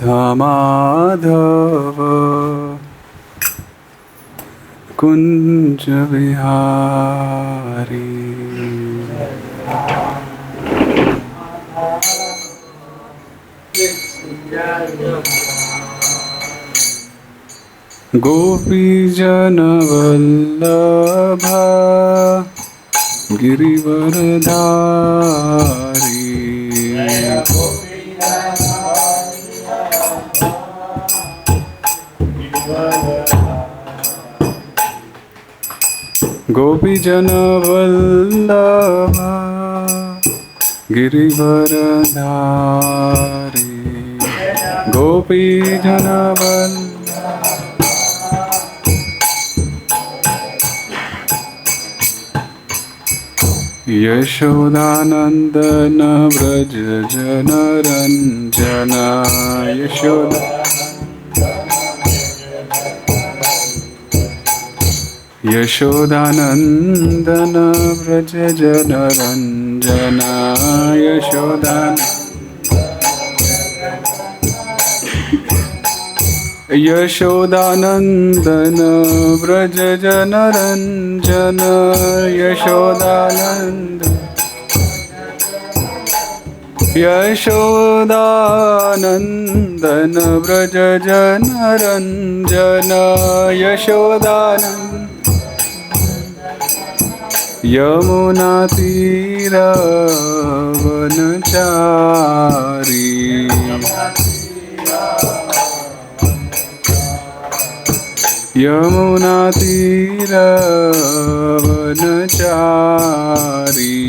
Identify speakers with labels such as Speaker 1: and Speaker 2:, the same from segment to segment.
Speaker 1: राधा-माधव कुंज विहारी। गोपी जन वल्लभ गिरिवरधारी। गोपी जन वल्लभ गिरिवरधारी। गोपी जन वल्लभ यशोदानंदन व्रज जन रंजन। यशोदानंदन व्रज जन रंजन। यशोदानंदन व्रज जन रंजन। यशोदानंदन व्रज जन रंजन। यशोदानंद यमुना तीर वनचारी। यमुना तीर वनचारी।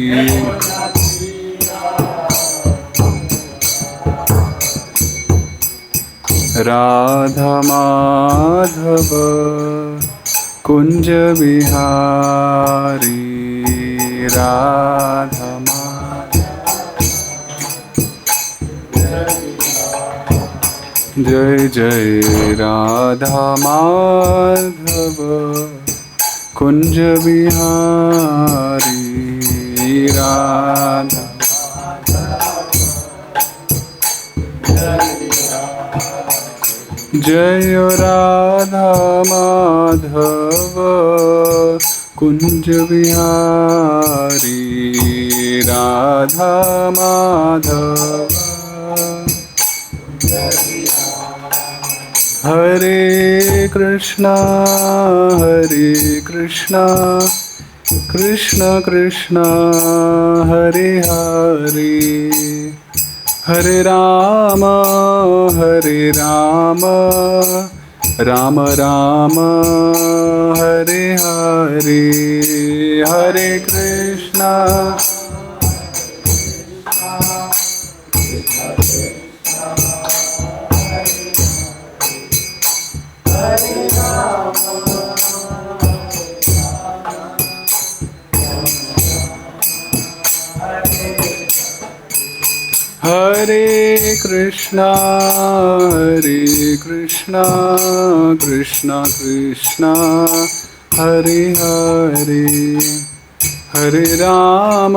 Speaker 1: राधा माधव कुंज विहारी। राधा जय जय राधा माधव कुंज विहारी। राधा जय राधा माधव कुंज विहारी। राधा माधव हरे कृष्णा कृष्ण कृष्ण हरे हरे। हरे राम राम राम हरे हरे। हरे कृष्णा हरे कृष्णा कृष्ण कृष्ण हरे हरे। हरे राम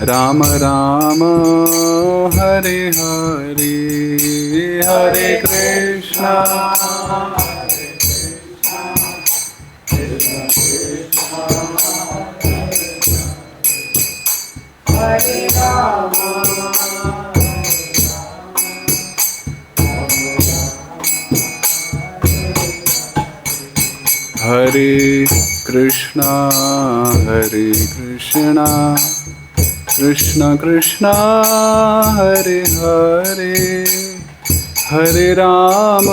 Speaker 1: राम राम हरे हरे। हरे कृष्णा हरे कृष्णा कृष्ण कृष्ण हरे हरे। हरे राम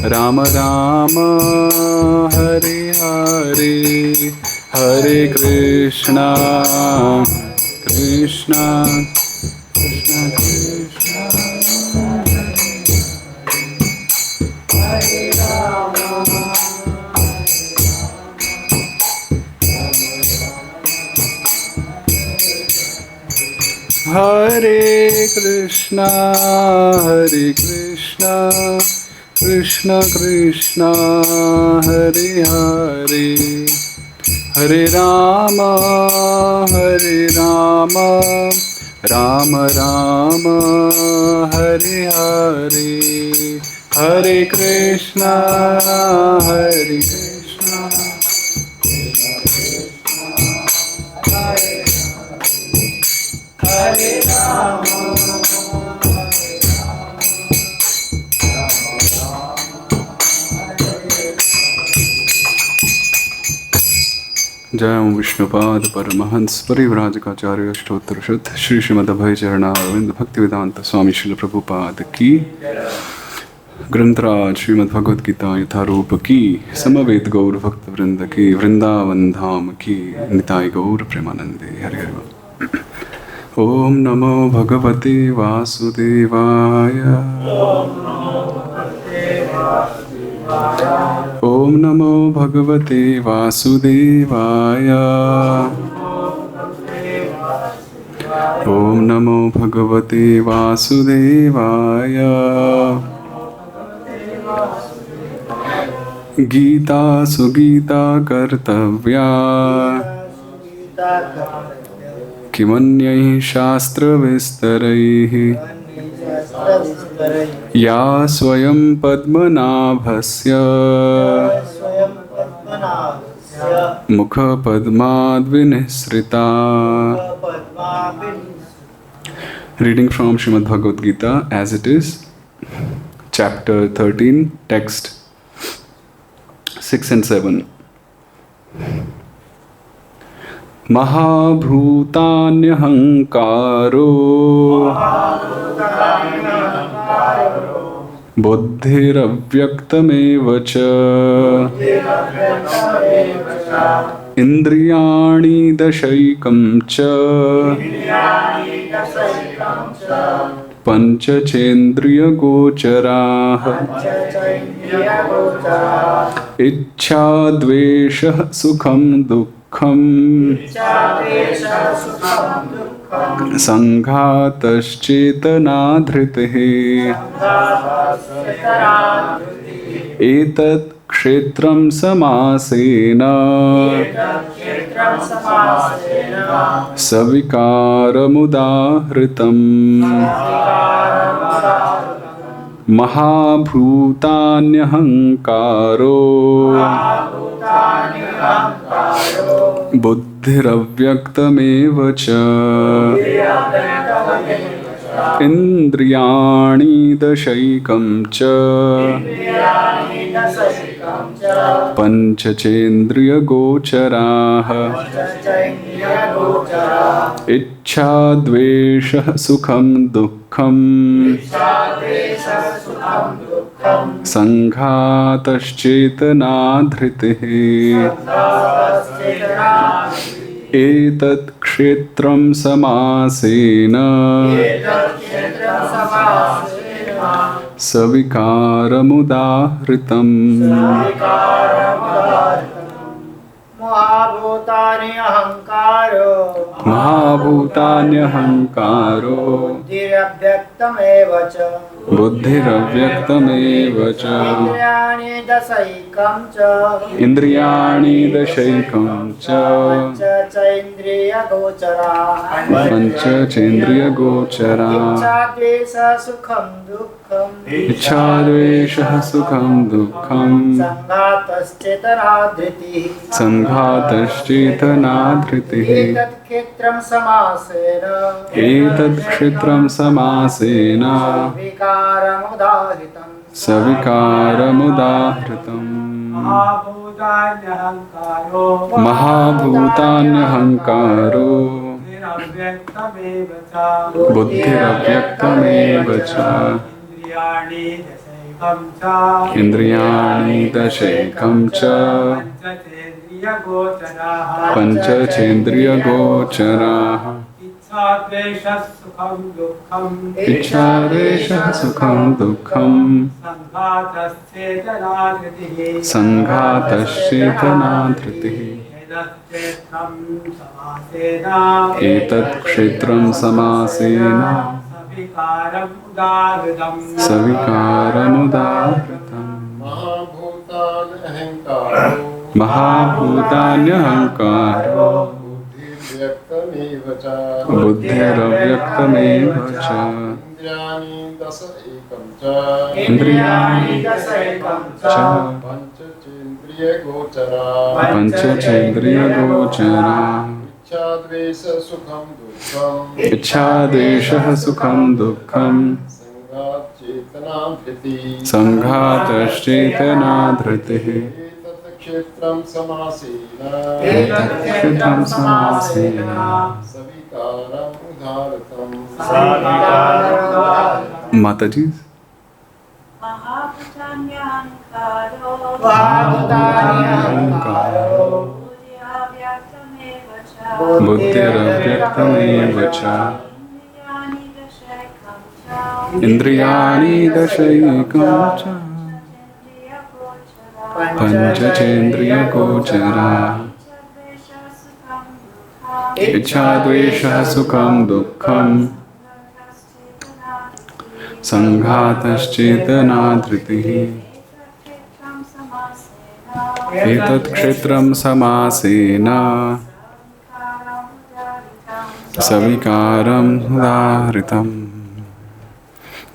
Speaker 1: राम राम हरे हरे। हरे कृष्णा कृष्ण कृष्ण हरे Krishna Krishna Krishna Hare Hare. Hare Rama, Hare Rama, Rama Rama, Hare Hare, Hare Krishna, Hare Krishna, Hare Rama. जय ओम विष्णुपाद परमहंस परिव्राजकाचार्य अष्टोत्तर शुद्ध श्री श्रीमद्भय चरणारविंद भक्ति वेदांत स्वामी श्रील प्रभुपाद की ग्रंथराज श्रीमद् भगवद गीता यथारूप की समवेत गौर भक्त वृंद की वृंदावन धाम की निताय गौर प्रेमानंदे हरि हरि। ओम नमो भगवते वासुदेवाय, ओम नमो भगवते वासुदेवाय, ओम नमो भगवते वासुदेवाय। गीता सुगीता कर्तव्या किमन्यैः शास्त्रविस्तरैः या स्वयं पद्मनाभस्य मुखपद्माद्विनिसृता। Reading from Srimad Bhagavad Gita as it is, chapter 13, text 6 and 7. mahā-bhūtāny ahaṅkāro buddhir avyaktameva ca indriyāṇi daśa-ekam ca pañca cendriya-gocarāḥ icchā dveṣaḥ sukham duḥkhaṁ saṅghātaś cetanā dhṛtiḥ etat kṣetraṁ samāsena sa-vikāram udāhṛtam mahā-bhūtāny ahaṅkāro buddhir avyaktameva ca indriya-āṇi daśa-ekam ca pañca cendriya-go-carāḥ icchā dveṣaḥ sukham duḥkham saṅghātaś cetanā dhṛtiḥ etat kṣetraṁ samāsena sa-vikāram udāhṛtam
Speaker 2: mahā-bhūtāni ahaṅkāro
Speaker 1: mahā-bhūtāny ahaṅkāro buddhir-avyaktameva ca indriya-āṇi daśa-ekam ca pañca cendriya-go-carāḥ icchā dveṣaḥ sukham duḥkham saṅghātaś cetanā dhṛtiḥ etat kṣetraṁ samāsena sa-vikāram udāhṛtam mahā-bhūtāny ahaṅkāro buddhir avyaktameva ca indriyāṇi daśa-ekam ca pañca cendriya-go-carāḥ icchā dveṣaḥ sukham duḥkham saṅghātaś cetanā dhṛtiḥ etat kṣetraṁ samāsena sa-vikāram udāhṛtam
Speaker 3: mahā-bhūtāny ahaṅkāro
Speaker 1: mahā-bhūtāny ahaṅkāro
Speaker 2: buddhiryaktamevaca
Speaker 1: buddhir-avyaktamevaca
Speaker 2: indriyāṇi daśa-ekam ca
Speaker 1: indriyāṇi
Speaker 2: pañca cendriya-gocarāḥ
Speaker 1: pañca cendriya-go-carāḥ
Speaker 2: icchā dveṣaḥ sukham duḥkhaṁ
Speaker 1: icchā daśa sukhaṁ duḥkhaṁ
Speaker 2: saṅghātaś
Speaker 1: saṅghātaś cetanā dhṛtiḥ
Speaker 2: etat kṣetraṁ samāsena
Speaker 1: kṣetraṁ samāsena
Speaker 2: sa-vikāram udāhṛtam
Speaker 1: Mataji.
Speaker 3: mahā-bhūtāny ahaṅkāro
Speaker 1: ahaṅkāro buddhir-avyaktamevaca
Speaker 3: indriya-āṇi daśa-ekam
Speaker 1: indriyāṇi daśa-ekam pañca cendriya-gocarāḥ icchā dveṣaḥ sukham duḥkham saṅghātaś cetanā dhṛtiḥ etat kṣetraṁ samāsena sa-vikāram udāhṛtam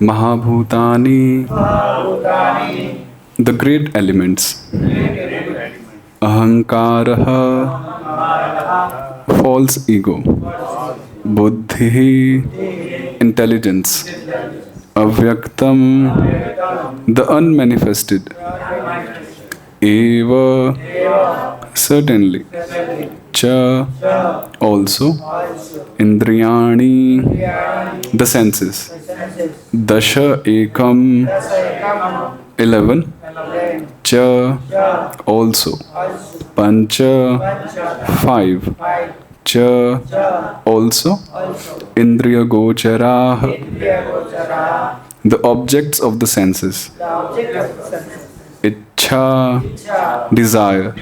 Speaker 1: mahā-bhūtāni. The great elements. Ahaṅkāraḥ, false ego. Buddhiḥ, intelligence. Avyaktam, the unmanifested. Eva, certainly. Cha, also. Indriya-āṇi, the senses. daśa-ekam, 11. Cha, also. Pañca, 5. Cha, also. Indriya-go-carāḥ, the objects of the senses. Icchā, desire.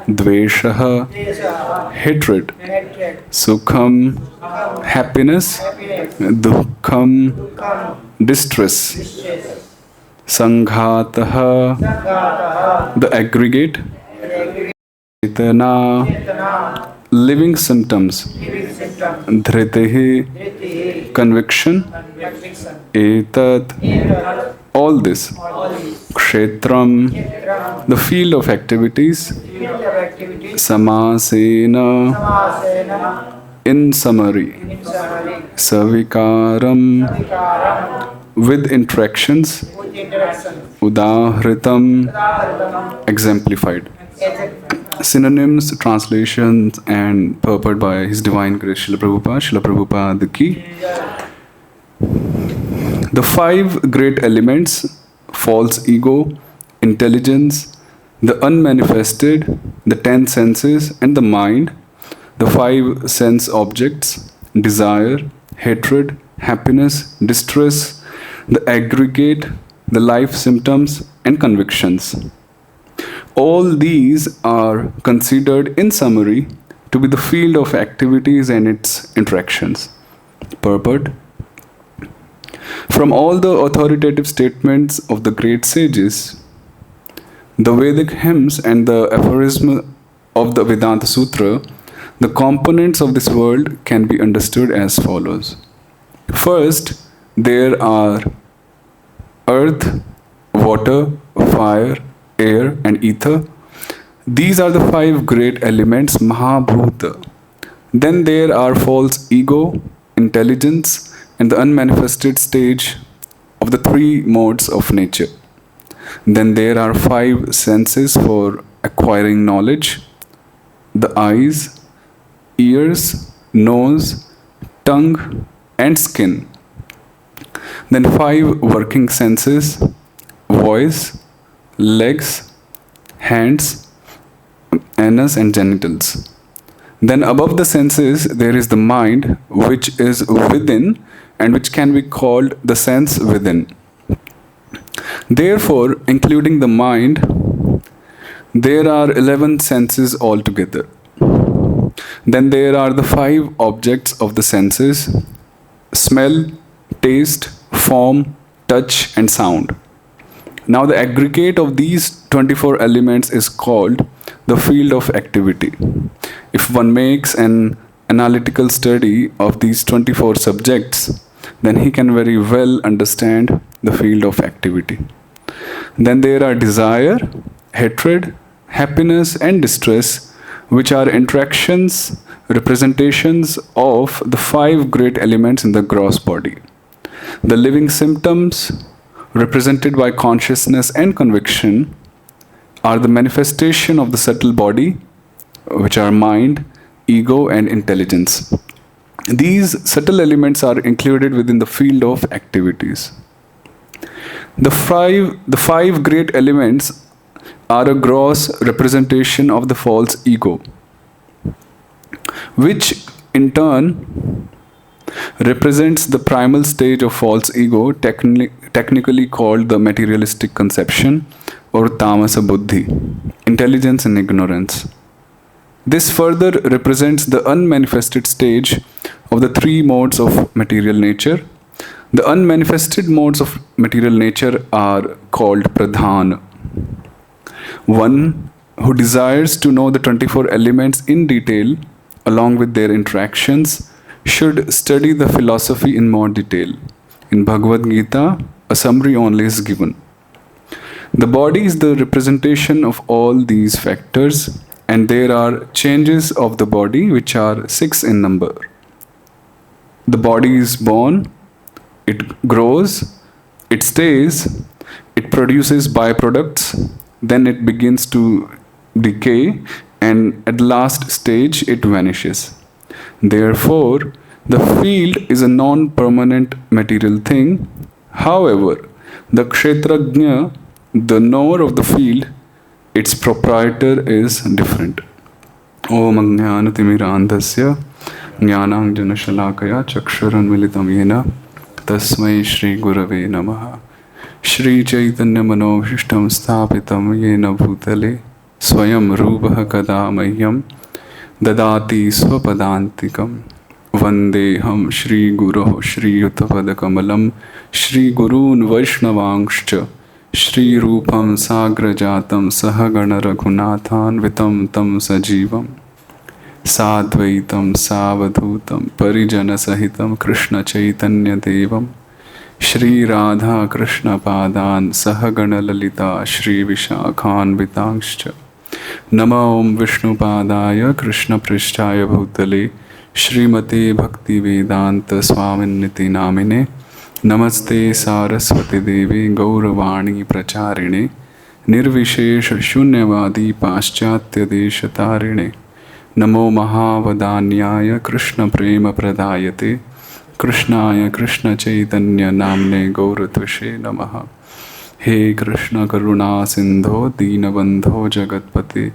Speaker 1: dveṣaḥ, hatred. Sukham, happiness. duḥkham, distress. saṅghātaś, the aggregate. cetanā, living symptoms. dhṛtiḥ, conviction. etat, all this. kṣetraṁ, the field of activities. samāsena, in summary. sa-vikāram, with interactions. udāhṛtam, exemplified. Synonyms, translations, and purport by His Divine Grace Srila Prabhupada. Srila Prabhupada ki. The 5 great elements: false ego, intelligence, the unmanifested, the 10 senses, and the mind, the 5 sense objects: desire, hatred, happiness, distress, the aggregate, the life symptoms, and convictions. All these are considered in summary to be the field of activities and its interactions. Purport: from all the authoritative statements of the great sages, the Vedic hymns, and the aphorism of the Vedanta Sutra, the components of this world can be understood as follows. First, there are earth, water, fire, air, and ether. These are the 5 great elements, mahā-bhūta. Then there are false ego, intelligence, and the unmanifested stage of the 3 modes of nature. Then there are 5 senses for acquiring knowledge: the eyes, ears, nose, tongue, and skin. Then 5 working senses: voice, legs, hands, anus, and genitals. Then above the senses there is the mind, which is within and which can be called the sense within. Therefore, including the mind, there are 11 senses altogether. Then there are the 5 objects of the senses: smell, taste, form, touch, and sound. Now the aggregate of these 24 elements is called the field of activity. If one makes an analytical study of these 24 subjects, then he can very well understand the field of activity. Then there are desire, hatred, happiness, and distress, which are interactions, representations of the 5 great elements in the gross body. The living symptoms, represented by consciousness and conviction, are the manifestation of the subtle body, which are mind, ego, and intelligence. These subtle elements are included within the field of activities. The five great elements are a gross representation of the false ego, which in turn represents the primal stage of false ego, technically called the materialistic conception or tamasa buddhi, intelligence and ignorance. This further represents the unmanifested stage of the 3 modes of material nature. The unmanifested modes of material nature are called pradhan. One who desires to know the 24 elements in detail, along with their interactions, should study the philosophy in more detail. In Bhagavad Gita, a summary only is given. The body is the representation of all these factors, and there are changes of the body which are 6 in number. The body is born, it grows, it stays, it produces byproducts, then it begins to decay, and at the last stage it vanishes. Therefore, the field is a non-permanent material thing. However, the kṣetraṁ, the knower of the field, its proprietor is different. Om ajñānatimirandhasya jnānāṅjana-śalākaya chakṣuranmilitam yena tasmai Shri Gurave Namaha. Shri Chaitanya Manobhishtam Sthapitam Yena Bhutale Swayam Rupah Kada Mahyam Dadati Swapadantikam Vandeham Shri Guroh Shri Yuttapadakamalam Shri Gurun Vaishnavangscha Shri Rupam Sagrajatam Sahagana Raghunathan Vitam Tam Sajivam Sadvaitam Savadhutam Parijana Sahitam Krishna Chaitanya Devam Shri Radha Krishna Padan Sahagana Lalita Shri Vishakhan Vitangscha Nama Om Vishnu Padaya Krishna Prishtaya Bhutale Shrimate Bhakti Vedanta Swaminiti Namine Namaste Saraswati Devi Gauravani Pracharine Nirvishesh Shunyavadi Paschatya Deshatarine Namo mahā-bhūtānyāya Krishna Prema Pradayate Krishnāya Krishna Chaitanya Namne Gauratvishe Namaha. He Krishna Karuna Sindho Dīnabandho Jagatpate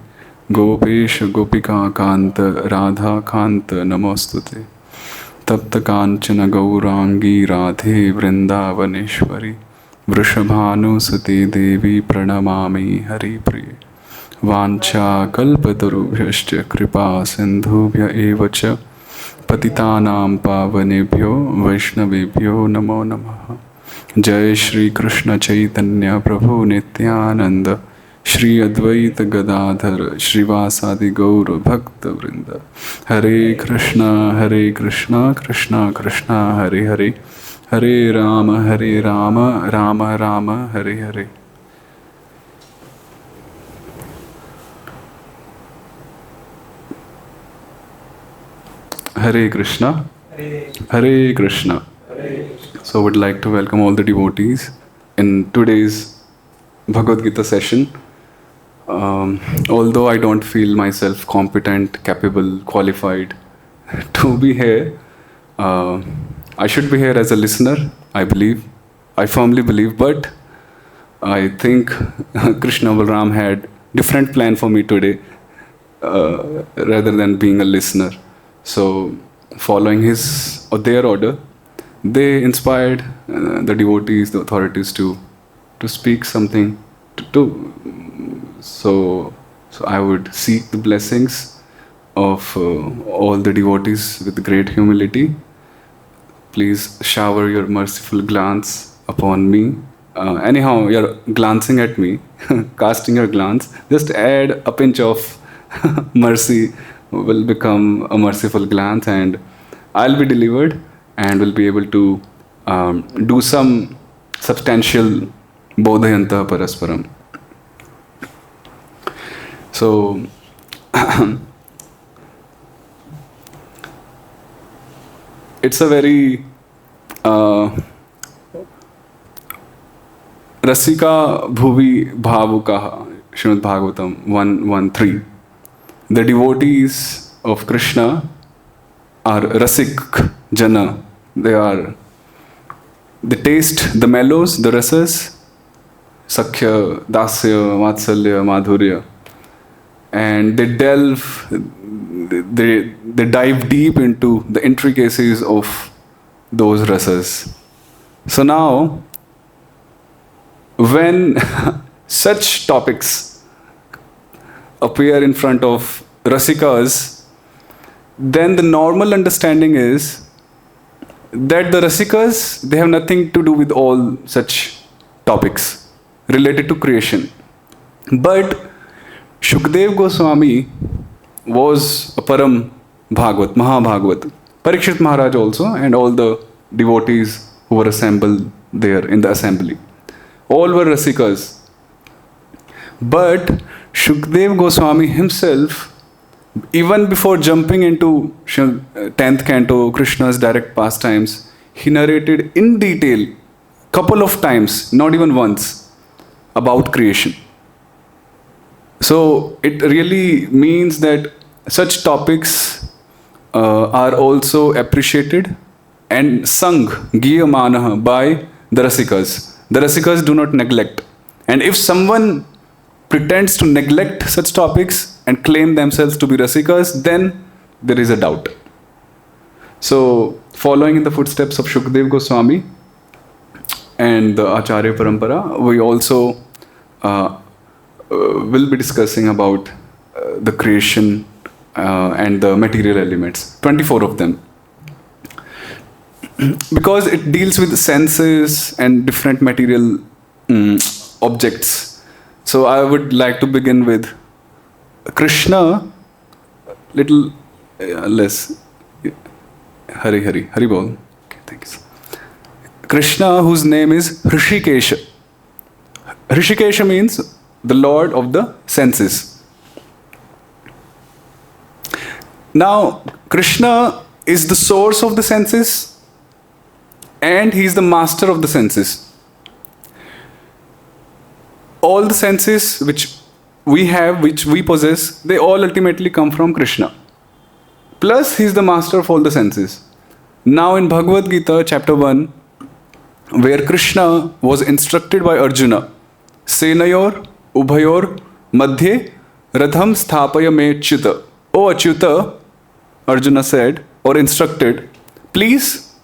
Speaker 1: Gopesha Gopika Kanta Radha Kanta Namostute Tapta Kanchana Gaurangi Radhe Vrindavaneshwari Vrishabhanu Sate Devi Pranamami Hari Priye Vancha kalpatarubhyascha kripa sindhubhya evacha patitanam pavanebhyo vaishnavebhyo namo namaha. Jai Shri Krishna Chaitanya Prabhu Nityananda Shri Advaita Gadadhar Shrivasadi Gaura Bhakta Vrinda. Hare Krishna Krishna Krishna Hare Hare Hare Rama Rama Rama Hare Hare. Hare Krishna, Hare Krishna. So I would like to welcome all the devotees in today's Bhagavad Gita session. Although I don't feel myself competent, capable, qualified to be here, I should be here as a listener, I believe. I firmly believe, but I think Krishna Balram had different plan for me today rather than being a listener. So, following his or their order, they inspired the devotees, the authorities to speak something. So I would seek the blessings of all the devotees with great humility. Please shower your merciful glance upon me, anyhow, you're glancing at me, casting your glance, just add a pinch of mercy will become a merciful glance, and I'll be delivered and will be able to do some substantial bodhayanta parasparam. So, it's a very Rasika Bhuvi Bhavukaha, Srimad Bhagavatam 1.1.3. The devotees of Krishna are Rasik Jana. They taste the mellows, the rasas, Sakhya, Dasya, Vatsalya, Madhurya, and they dive deep into the intricacies of those rasas. So now, when such topics appear in front of Rasikas, then the normal understanding is that the Rasikas, they have nothing to do with all such topics related to creation. But Shukdev Goswami was a Param Bhagavat, mahā-bhūtāny. Parikshit Maharaj also, and all the devotees who were assembled there in the assembly. All were Rasikas. But Shukdev Goswami himself, even before jumping into 10th canto, Krishna's direct pastimes, he narrated in detail, couple of times, not even once, about creation. So it really means that such topics are also appreciated and sung, giyamanaha, by the Rasikas. The Rasikas do not neglect. And if someone pretends to neglect such topics and claim themselves to be Rasikas, then there is a doubt. So, following in the footsteps of Shukdev Goswami and the Acharya Parampara, we also will be discussing about the creation and the material elements, 24 of them. Because it deals with senses and different material objects. So I would like to begin with Krishna, little less. Hari Bol. Okay, thanks. Krishna, whose name is Hrishikesha. Hrishikesha means the Lord of the senses. Now, Krishna is the source of the senses and he is the master of the senses. All the senses which we have, which we possess, they all ultimately come from Krishna. Plus, he is the master of all the senses. Now in Bhagavad Gita, chapter 1, where Krishna was instructed by Arjuna, Senayor, Ubhayor, Madhye, Ratham Sthapaya Me Achyuta. O Achyuta, Arjuna said, or instructed, please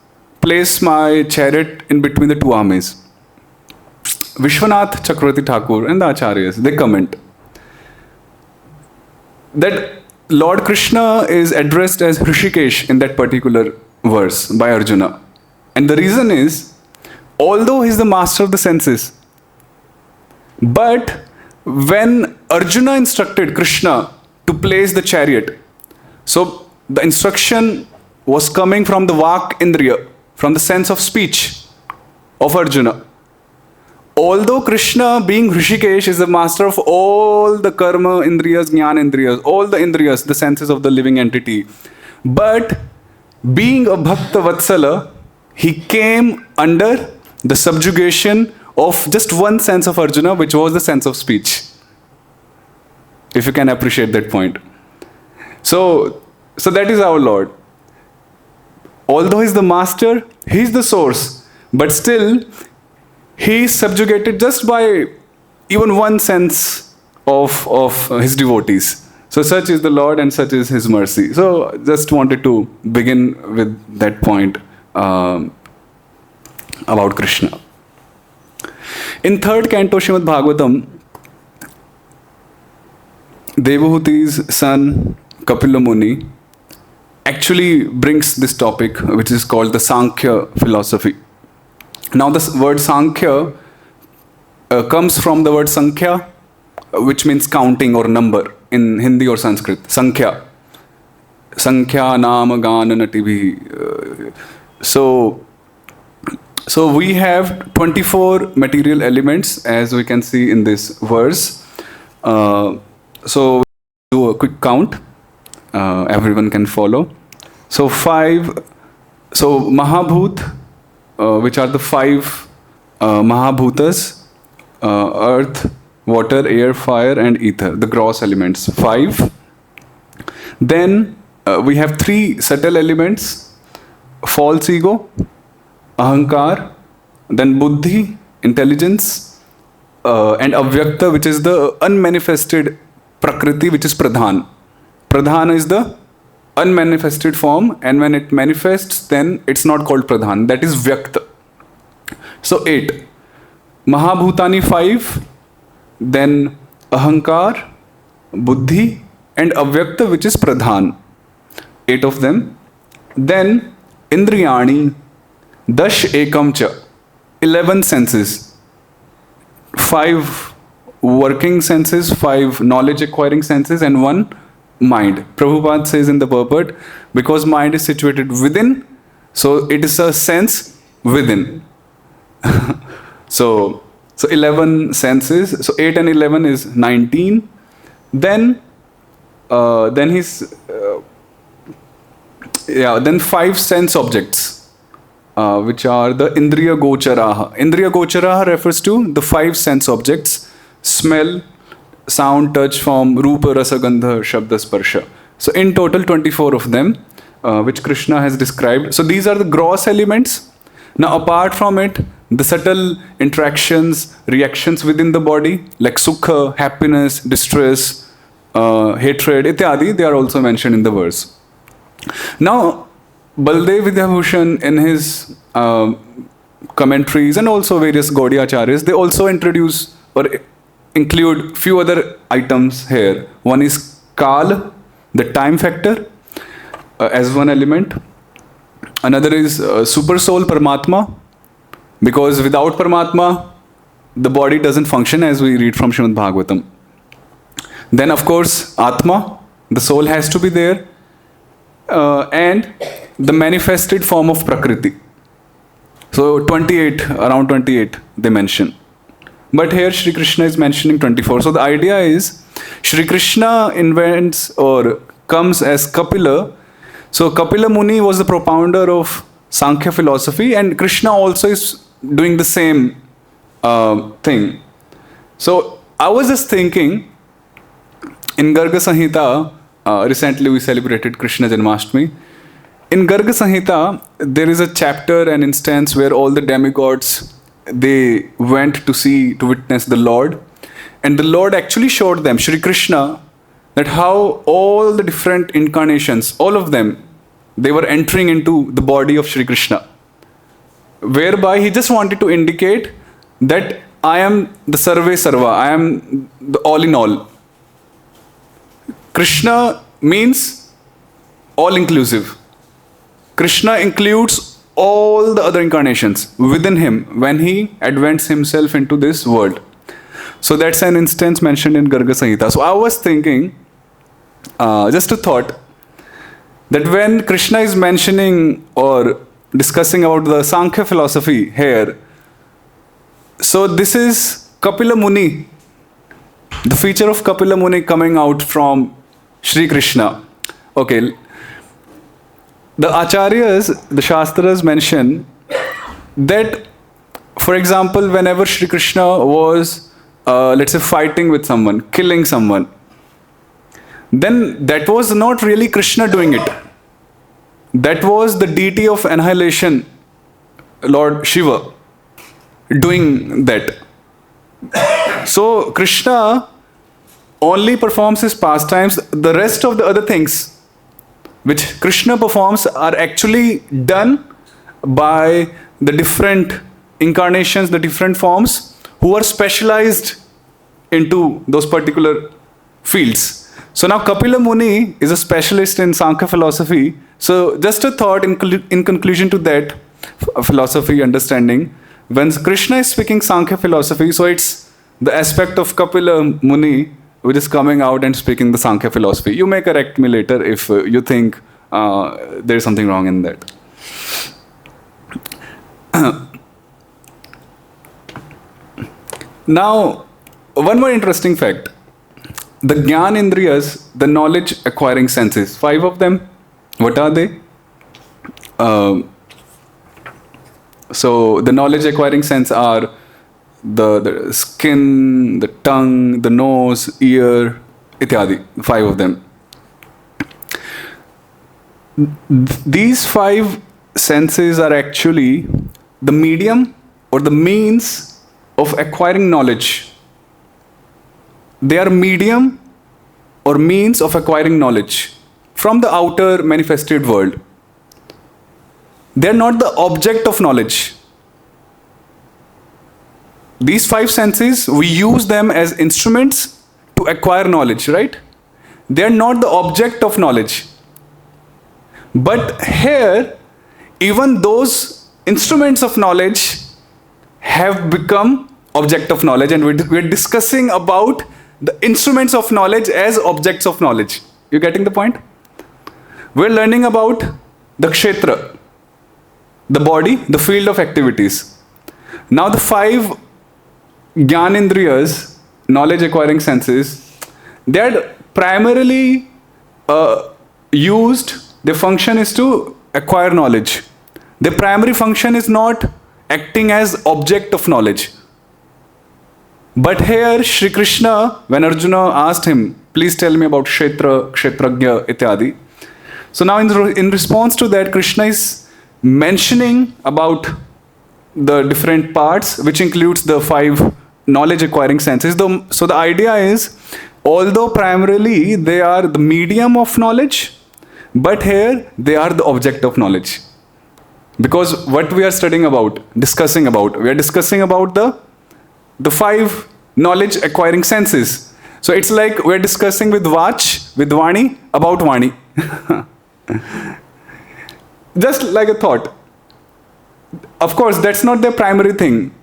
Speaker 1: place my chariot in between the two armies. Vishwanath Chakravarti Thakur and the Acharyas, they comment that Lord Krishna is addressed as Hrishikesh in that particular verse by Arjuna. And the reason is, although he is the master of the senses, but when Arjuna instructed Krishna to place the chariot, so the instruction was coming from the Vak Indriya, from the sense of speech of Arjuna. Although Krishna, being Hrishikesh, is the master of all the karma indriyas, jnana indriyas, all the indriyas, the senses of the living entity, but being a Bhakta Vatsala, he came under the subjugation of just one sense of Arjuna, which was the sense of speech. If you can appreciate that point. So that is our Lord. Although he is the master, he is the source, but still he is subjugated just by even one sense of his devotees. So such is the Lord and such is his mercy. So just wanted to begin with that point about Krishna. In 3rd canto Srimad Bhagavatam, Devahuti's son Kapila Muni actually brings this topic, which is called the Sankhya philosophy. Now, the word Sankhya comes from the word sankhya, which means counting or number in Hindi or Sanskrit. Sankhya. Sankhya nama gana natibhi. So we have 24 material elements, as we can see in this verse. So do a quick count. Everyone can follow. So mahā-bhūt, which are the 5 mahā-bhūtas, earth, water, air, fire, and ether, the gross elements, 5. Then we have 3 subtle elements: false ego, ahaṅkāro, then buddhi, intelligence, and avyaktam, which is the unmanifested prakriti, which is pradhan. Pradhan is the unmanifested form, and when it manifests, then it's not called pradhan, that is vyakta. So 8. Mahā-bhūtāni 5, then ahaṅkāro, buddhi, and avyaktam, which is pradhan. 8 of them. Then indriyāṇi, daśa-ekam, 11 senses. 5 working senses, 5 knowledge acquiring senses, and 1 mind. Prabhupada says in the purport, because mind is situated within, so it is a sense within. So 11 senses. So 8 and 11 is 19. Then then 5 sense objects, which are the indriya-go-carāḥ. Indriya-go-carāḥ refers to the 5 sense objects: smell, sound, touch, form, rupa, rasa, gandha, shabda, sparsha. So in total 24 of them, which Krishna has described. So these are the gross elements. Now apart from it, the subtle interactions, reactions within the body, like sukha, happiness, distress, hatred, ityādi, they are also mentioned in the verse. Now, Baldev Vidyabhushan in his commentaries, and also various Gaudiya acharyas, they also introduce or include few other items here. One is Kal, the time factor, as one element. Another is super soul Paramatma, because without Paramatma, the body doesn't function, as we read from Srimad Bhagavatam. Then of course Atma, the soul has to be there, and the manifested form of Prakriti. So 28, around 28 they mention. But here Shri Krishna is mentioning 24. So the idea is Shri Krishna invents or comes as Kapila. So Kapila Muni was the propounder of Sankhya philosophy, and Krishna also is doing the same thing. So I was just thinking, in Garga Samhita, recently we celebrated Krishna Janmashtami. In Garga Samhita, there is a chapter, an instance where all the demigods, they went to witness the Lord, and the Lord actually showed them, Shri Krishna, that how all the different incarnations, all of them, they were entering into the body of Shri Krishna, whereby he just wanted to indicate that I am the Sarve Sarva, I am the all in all. Krishna means all inclusive. Krishna includes all the other incarnations within him when he advents himself into this world. So that's an instance mentioned in Garga Samhita. So I was thinking, just a thought, that when Krishna is mentioning or discussing about the Sankhya philosophy here, so this is Kapila Muni, the feature of Kapila Muni coming out from Shri Krishna. Okay, the Acharyas, the Shastras mention that, for example, whenever Shri Krishna was, let's say, fighting with someone, killing someone, then that was not really Krishna doing it. That was the deity of annihilation, Lord Shiva, doing that. So Krishna only performs his pastimes. The rest of the other things which Krishna performs are actually done by the different incarnations, the different forms who are specialized into those particular fields. So now Kapila Muni is a specialist in Sankhya philosophy. So just a thought in conclusion to that philosophy understanding, when Krishna is speaking Sankhya philosophy, so it's the aspect of Kapila Muni, which is coming out and speaking the Sankhya philosophy. You may correct me later if you think there is something wrong in that. Now, one more interesting fact. The Jnana Indriyas, the knowledge acquiring senses, 5 of them, what are they? So the knowledge acquiring sense are the skin, the tongue, the nose, ear, ityadi, 5 of them. These 5 senses are actually the medium or the means of acquiring knowledge. They are medium or means of acquiring knowledge from the outer manifested world. They are not the object of knowledge. These 5 senses, we use them as instruments to acquire knowledge, right? They are not the object of knowledge. But here, even those instruments of knowledge have become object of knowledge, and we're discussing about the instruments of knowledge as objects of knowledge. You getting the point? We're learning about the kshetra, the body, the field of activities. Now the 5 Jnanindriyas, knowledge acquiring senses, they are primarily used, their function is to acquire knowledge. Their primary function is not acting as object of knowledge. But here Shri Krishna, when Arjuna asked him, please tell me about kshetra, kshetrajna, ityadi. So now in response to that, Krishna is mentioning about the different parts, which includes the 5 knowledge acquiring senses. So the idea is, although primarily they are the medium of knowledge, but here they are the object of knowledge. Because what we are studying about, discussing about, we are discussing about the 5 knowledge acquiring senses. So it's like we're discussing with Vach, with Vani, about Vani. Just like a thought. Of course, that's not the primary thing.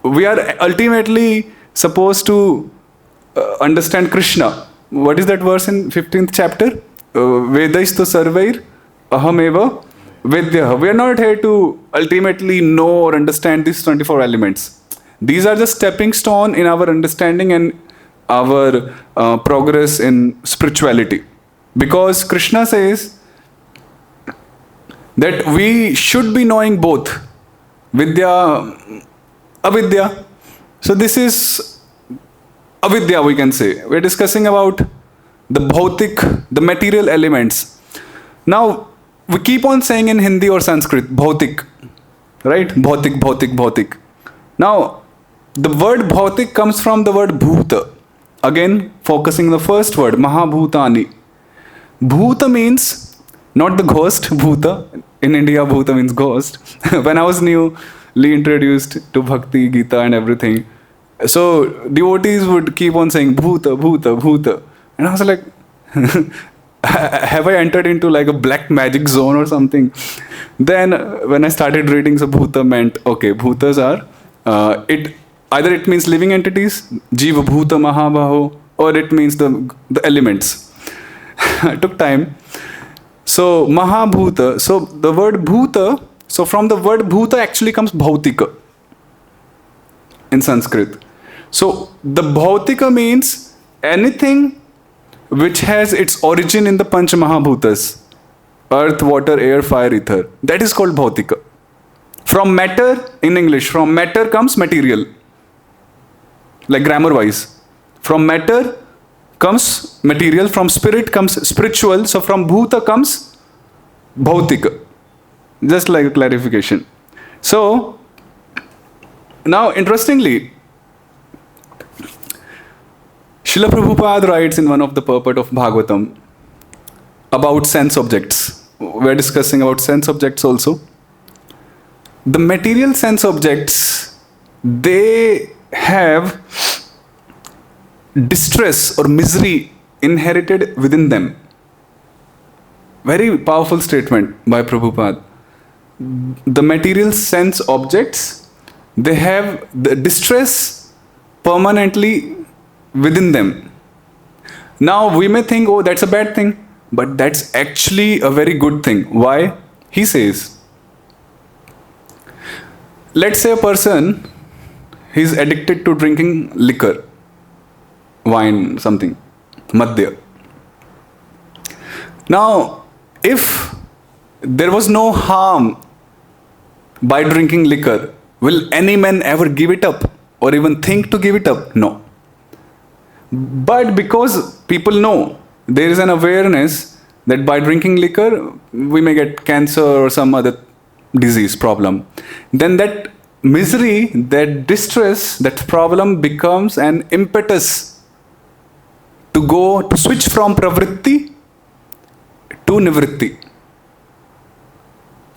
Speaker 1: We are ultimately supposed to understand Krishna. What is that verse in 15th chapter? Vedaistu sarvair ahameva vedyaha. We are not here to ultimately know or understand these 24 elements. These are just stepping stone in our understanding and our progress in spirituality. Because Krishna says that we should be knowing both vidya, avidya. So this is avidya, we can say. We're discussing about the bhautik, the material elements. Now, we keep on saying in Hindi or Sanskrit, bhautik, right? Bhautik, bhautik, bhautik. Now, the word bhautik comes from the word bhuta. Again, focusing on the first word, mahā-bhūtāni. Bhuta means not the ghost, bhuta. In India, bhuta means ghost. When I was newly introduced to Bhakti, Gita and everything, so devotees would keep on saying bhuta, bhuta, bhuta. And I was like, have I entered into like a black magic zone or something? Then when I started reading, so bhuta meant, okay, bhutas are, either it means living entities, jiva bhuta mahabhaho, or it means the elements. It took time. So mahā-bhūta, so the word bhuta, so from the word bhuta actually comes bhautika in Sanskrit. So the bhautika means anything which has its origin in the pancha mahā-bhūtas, earth, water, air, fire, ether. That is called bhautika. From matter, in English, from matter comes material. Like grammar wise. From matter comes material, from spirit comes spiritual, so from bhuta comes bhautika. Just like a clarification. So, now interestingly, Srila Prabhupada writes in one of the purport of Bhagavatam about sense objects. We're discussing about sense objects also. The material sense objects, they have distress or misery inherited within them. Very powerful statement by Prabhupada. The material sense objects, they have the distress permanently within them. Now we may think, oh, that's a bad thing, but that's actually a very good thing. Why? He says, let's say a person, he's addicted to drinking liquor, wine, something, madhya. Now, if there was no harm by drinking liquor, will any man ever give it up or even think to give it up? No. But because people know, there is an awareness that by drinking liquor, we may get cancer or some other disease problem. Then that misery, that distress, that problem becomes an impetus to switch from pravritti to nivritti.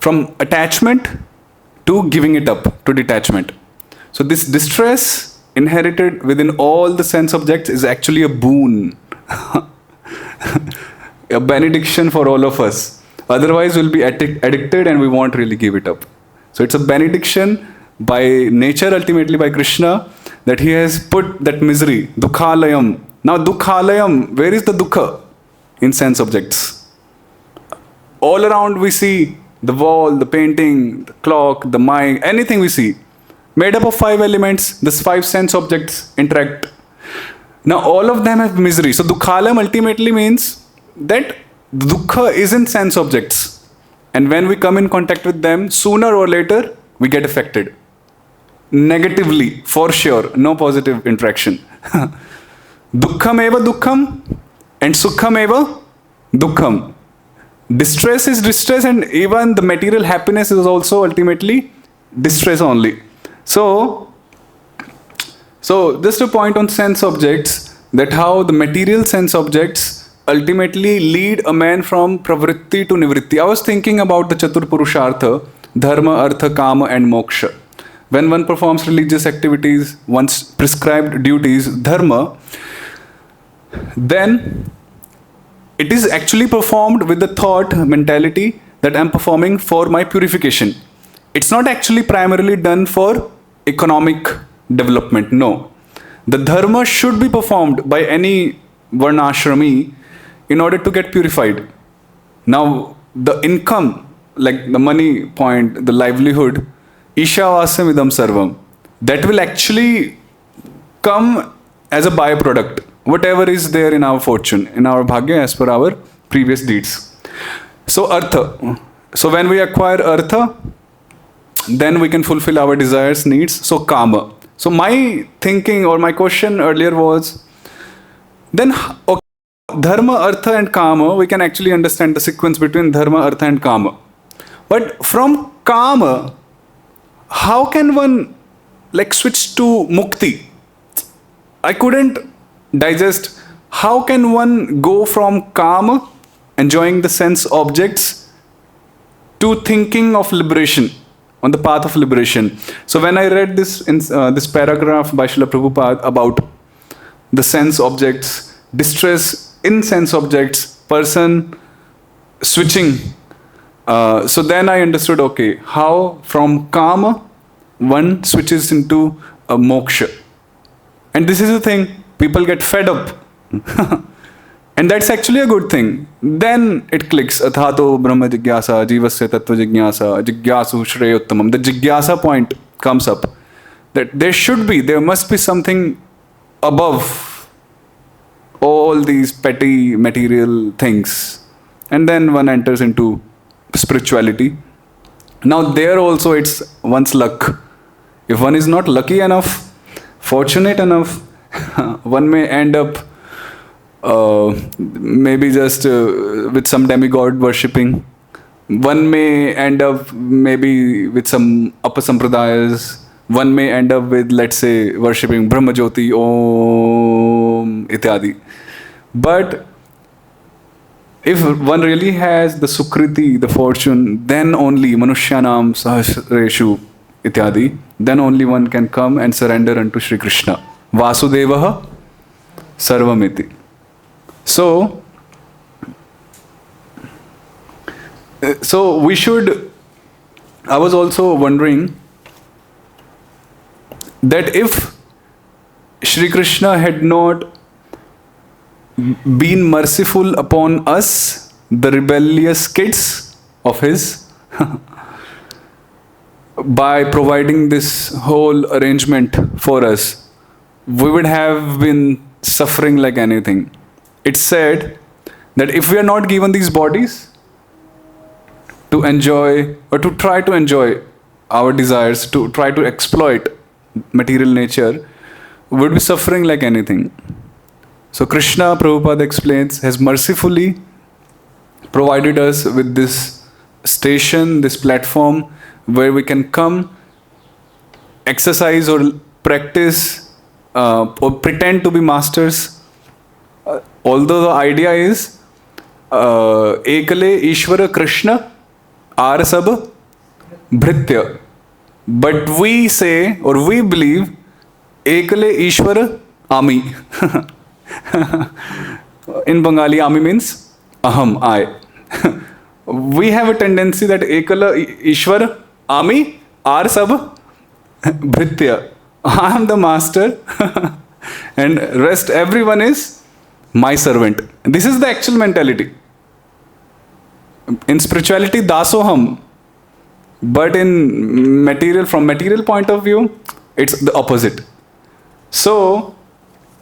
Speaker 1: From attachment to giving it up, to detachment. So this distress inherited within all the sense objects is actually a boon. A benediction for all of us. Otherwise we'll be addicted and we won't really give it up. So it's a benediction by nature, ultimately by Krishna, that he has put that misery, dukkhalayam. Now dukkhalayam, where is the dukkha? In sense objects. All around we see the wall, the painting, the clock, the mic, anything we see. Made up of 5 elements, these 5 sense objects interact. Now all of them have misery. So dukkhalayam ultimately means that dukkha is in sense objects. And when we come in contact with them, sooner or later, we get affected. Negatively, for sure, no positive interaction. Dukkham eva dukkham and sukham eva dukkham. Distress is distress, and even the material happiness is also ultimately distress only. So just a point on sense objects, that how the material sense objects ultimately lead a man from pravritti to nivritti. I was thinking about the Chatur Purushartha, dharma, artha, kama and moksha. When one performs religious activities, one's prescribed duties, dharma, then it is actually performed with the thought, mentality that I'm performing for my purification. It's not actually primarily done for economic development, no. The dharma should be performed by any varnashrami in order to get purified. Now, the income, like the money point, the livelihood, ishavasam idam sarvam, that will actually come as a byproduct, whatever is there in our fortune, in our bhagya as per our previous deeds. So artha. So when we acquire artha, then we can fulfill our desires, needs. So kama. So my thinking or my question earlier was, then okay, dharma, artha and kama, we can actually understand the sequence between dharma, artha and kama. But from kama, how can one like switch to mukti? I couldn't digest. How can one go from kama, enjoying the sense objects, to thinking of liberation, on the path of liberation? So when I read this this paragraph by Srila Prabhupada about the sense objects, distress in sense objects, person switching, so then I understood, okay, how from kama one switches into a moksha. And this is the thing, people get fed up. And that's actually a good thing. Then it clicks. Athato brahma jigyasa, jivasya tattva jigyasa, jigyasu shreyottamam. The jigyasa point comes up. That there must be something above all these petty material things. And then one enters into spirituality. Now there also it's one's luck. If one is not lucky enough, fortunate enough, one may end up maybe just with some demigod worshipping. One may end up maybe with some upper sampradayas. One may end up with, let's say, worshipping Brahma Jyoti, Om, ityadi. But if one really has the sukriti, the fortune, then only manushyanam sahasreshu ityadi, then only one can come and surrender unto Shri Krishna. Vasudevaha sarvamiti. So we should, I was also wondering that if Shri Krishna had not been merciful upon us, the rebellious kids of his, by providing this whole arrangement for us, we would have been suffering like anything. It's said that if we are not given these bodies to enjoy or to try to enjoy our desires, to try to exploit material nature, we would be suffering like anything. So Krishna, Prabhupada explains, has mercifully provided us with this station, this platform, where we can come, exercise or practice or pretend to be masters. Although the idea is ekale Ishvara Krishna are sab dhṛtiḥ. But we say or we believe ekale Ishvara ami. In Bengali, ami means aham, I. We have a tendency that ekala Ishvara ami are sab dhṛtiḥ. I am the master and rest everyone is my servant. This is the actual mentality. In spirituality, daśa-ekam. But in material, from material point of view, it's the opposite. So,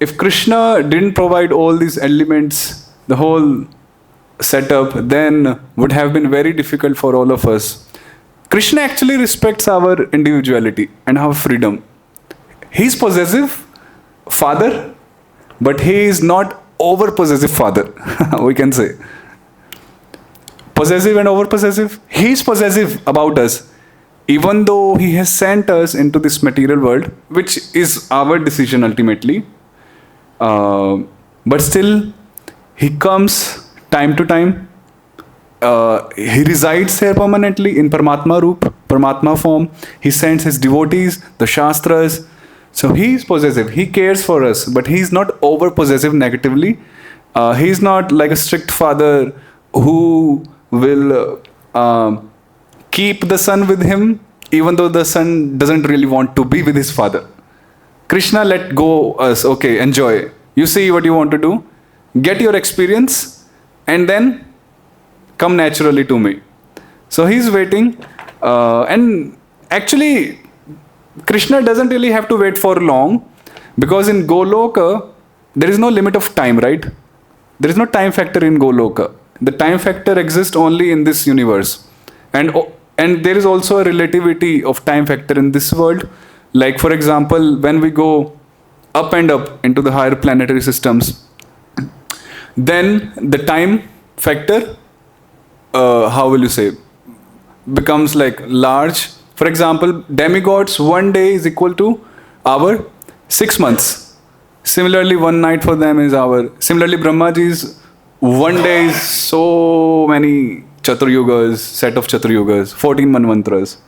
Speaker 1: if Krishna didn't provide all these elements, the whole setup, then would have been very difficult for all of us. Krishna actually respects our individuality and our freedom. He is possessive father, but he is not over possessive father, we can say. Possessive and over possessive. He is possessive about us, even though he has sent us into this material world, which is our decision ultimately. But still, he comes time to time. He resides here permanently in Paramatma Roop, Paramatma form. He sends his devotees, the Shastras. So he is possessive. He cares for us, but he is not over possessive negatively. He is not like a strict father who will keep the son with him, even though the son doesn't really want to be with his father. Krishna let go us, okay, enjoy. You see what you want to do, get your experience, and then come naturally to me. So he's waiting, and actually Krishna doesn't really have to wait for long, because in Goloka there is no limit of time, right? There is no time factor in Goloka. The time factor exists only in this universe, and there is also a relativity of time factor in this world. Like for example, when we go up and up into the higher planetary systems, then the time factor, how will you say, becomes like large. For example, demigods, one day is equal to our 6 months. Similarly, one night for them is our. Similarly, Brahmaji's one day is so many Chaturyugas, set of Chaturyugas, 14 manvantras.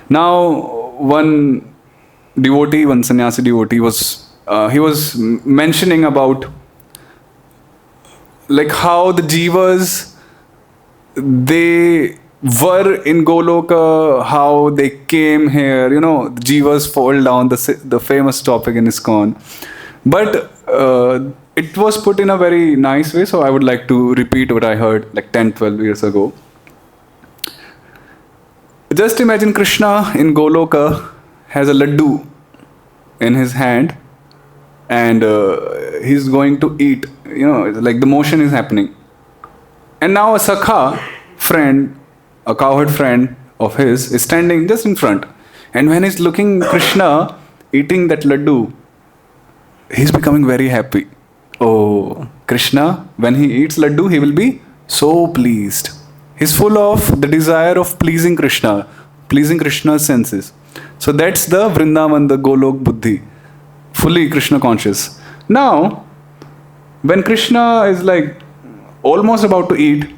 Speaker 1: Now, one devotee, one sannyasi devotee he was mentioning about like how the jivas, they were in Goloka, how they came here, the jivas fall down, the famous topic in ISKCON. But it was put in a very nice way, so I would like to repeat what I heard like 10-12 years ago. Just imagine Krishna in Goloka has a laddu in his hand, and he's going to eat, like the motion is happening. And now a sakha friend, a cowherd friend of his, is standing just in front. And when he's looking Krishna eating that laddu, he's becoming very happy. Oh, Krishna, when he eats laddu, he will be so pleased. He's full of the desire of pleasing Krishna, pleasing Krishna's senses. So that's the Vrindavan, the Golok Buddhi, fully Krishna conscious. Now, when Krishna is like almost about to eat,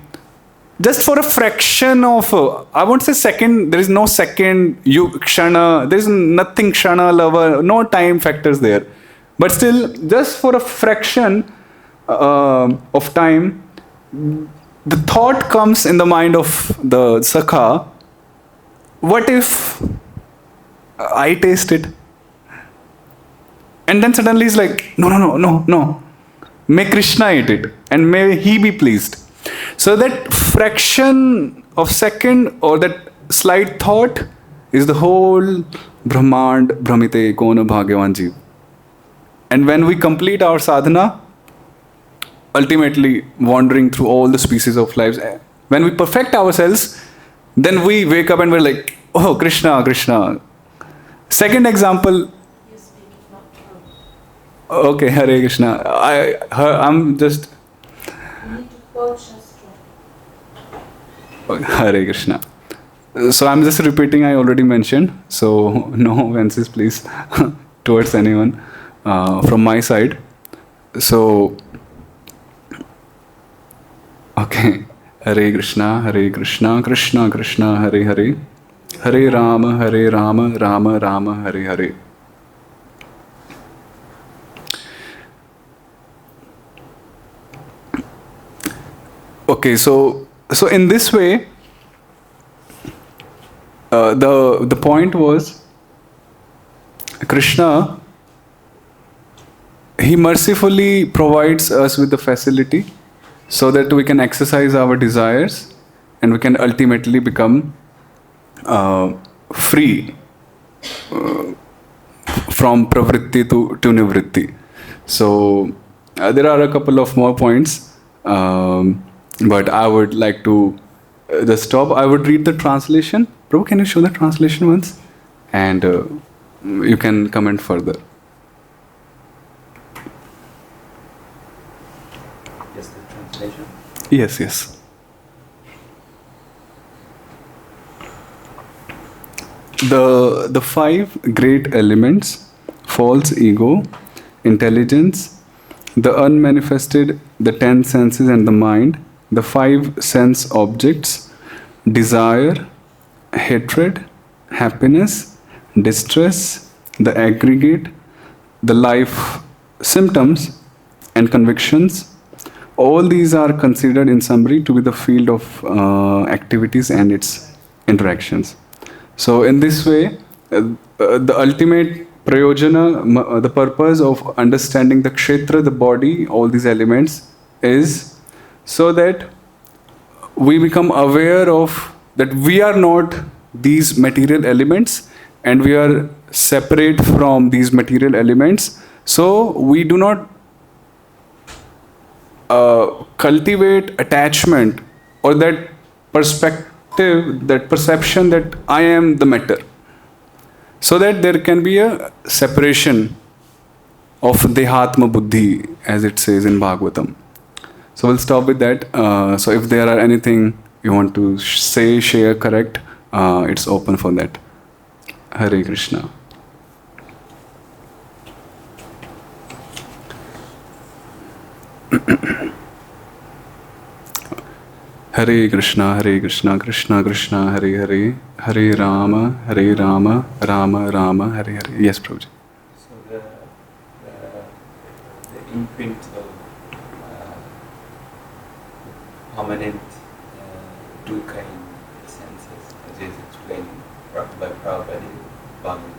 Speaker 1: just for a fraction of, I won't say second, there is no second, kshana, there is nothing kshana, lover, no time factors there. But still, just for a fraction of time, the thought comes in the mind of the sakha, what if I taste it? And then suddenly he's like, no. May Krishna eat it and may he be pleased. So that fraction of second or that slight thought is the whole Brahmand Brahmite Kona Bhagyavan Jeev. And when we complete our sadhana, ultimately wandering through all the species of lives, when we perfect ourselves, then we wake up and we're like, oh, Krishna, Krishna. Second example.
Speaker 3: You speak not true.
Speaker 1: Okay, Hare Krishna. I'm just.
Speaker 3: You need to quote Shastra.
Speaker 1: Hare Krishna. So I'm just repeating, I already mentioned. So no offenses, please, towards anyone from my side. So, okay. Hare Krishna, Krishna Krishna, Hare Hare. Hare Rama, Rama Rama, Hare Hare. Okay, so in this way, the point was, Krishna, he mercifully provides us with the facility so that we can exercise our desires and we can ultimately become free from pravritti to nivritti. So there are a couple of more points, but I would like to just stop. I would read the translation. Prabhu, can you show the translation once? And you can comment further.
Speaker 4: Yes, the translation.
Speaker 1: Yes. The five great elements: false ego, intelligence, the unmanifested, the 10 senses and the mind, the 5 sense objects, desire, hatred, happiness, distress, the aggregate, the life symptoms and convictions. All these are considered in summary to be the field of activities and its interactions. So in this way, the ultimate prayojana, the purpose of understanding the kshetra, the body, all these elements, is so that we become aware of that we are not these material elements and we are separate from these material elements. So we do not cultivate attachment or that perspective, that perception that I am the matter. So that there can be a separation of dehatma buddhi, as it says in Bhagavatam. So we'll stop with that. So if there are anything you want to say, share, correct, it's open for that. Hare Krishna. Hare Krishna, Krishna Krishna, Hare Hare, Hare Rama, Rama Rama, Hare Hare. Yes, Prabhuji.
Speaker 4: So the imprint of permanent dukkha in the senses, as is explained by Prabhupada in Bhagavatam.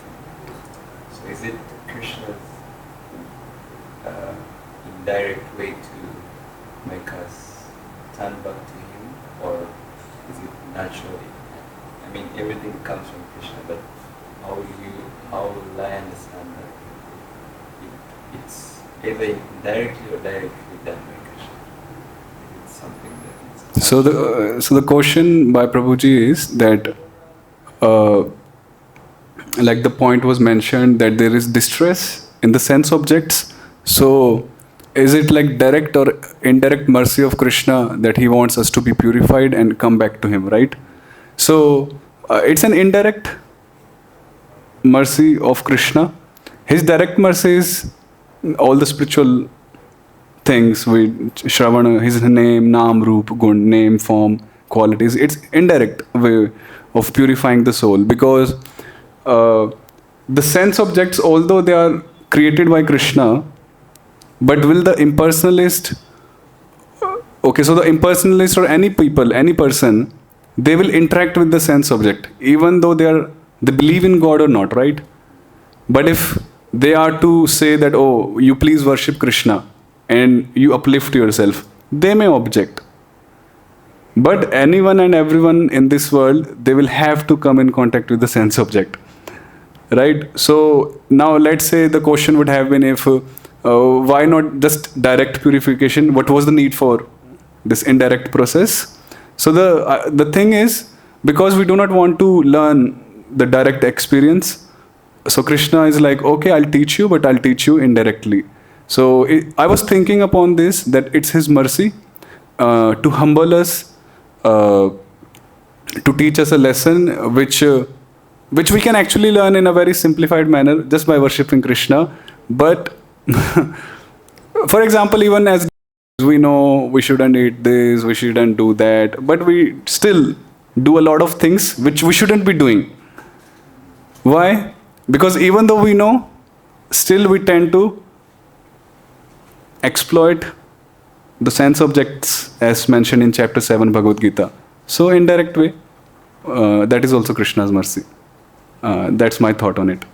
Speaker 4: So is it Krishna's indirect way to make us turn back to Him, or is it naturally? I mean, everything comes from Krishna, but how will I understand that it's either indirectly or directly done by Krishna? It's something that is...
Speaker 1: So the question by Prabhuji is that, like the point was mentioned, that there is distress in the sense objects. So is it like direct or indirect mercy of Krishna that he wants us to be purified and come back to him, right? So it's an indirect mercy of Krishna. His direct mercy is all the spiritual things with Shravana, his name, Nam, Roop, Gun, name, form, qualities. It's indirect way of purifying the soul, because the sense objects, although they are created by Krishna, but will the impersonalist, okay, so the impersonalist or any people, any person, they will interact with the sense object, even though they believe in God or not, right? But if they are to say that, oh, you please worship Krishna and you uplift yourself. They may object. But anyone and everyone in this world, they will have to come in contact with the sense object. Right? So now let's say the question would have been, if why not just direct purification? What was the need for this indirect process? So the thing is, because we do not want to learn the direct experience, so Krishna is like, okay, I'll teach you, but I'll teach you indirectly. So I was thinking upon this, that it's His mercy to humble us, to teach us a lesson which we can actually learn in a very simplified manner just by worshipping Krishna. But for example, even as we know we shouldn't eat this, we shouldn't do that, but we still do a lot of things which we shouldn't be doing. Why? Because even though we know, still we tend to exploit the sense objects as mentioned in chapter 7 Bhagavad Gita. So indirect way, that is also Krishna's mercy. That's my thought on it.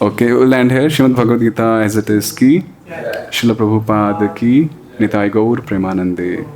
Speaker 1: Okay, we'll end here. Srimad Bhagavad Gita as it is ki. Srila Prabhupada ki. Nitai Gaur Premanande.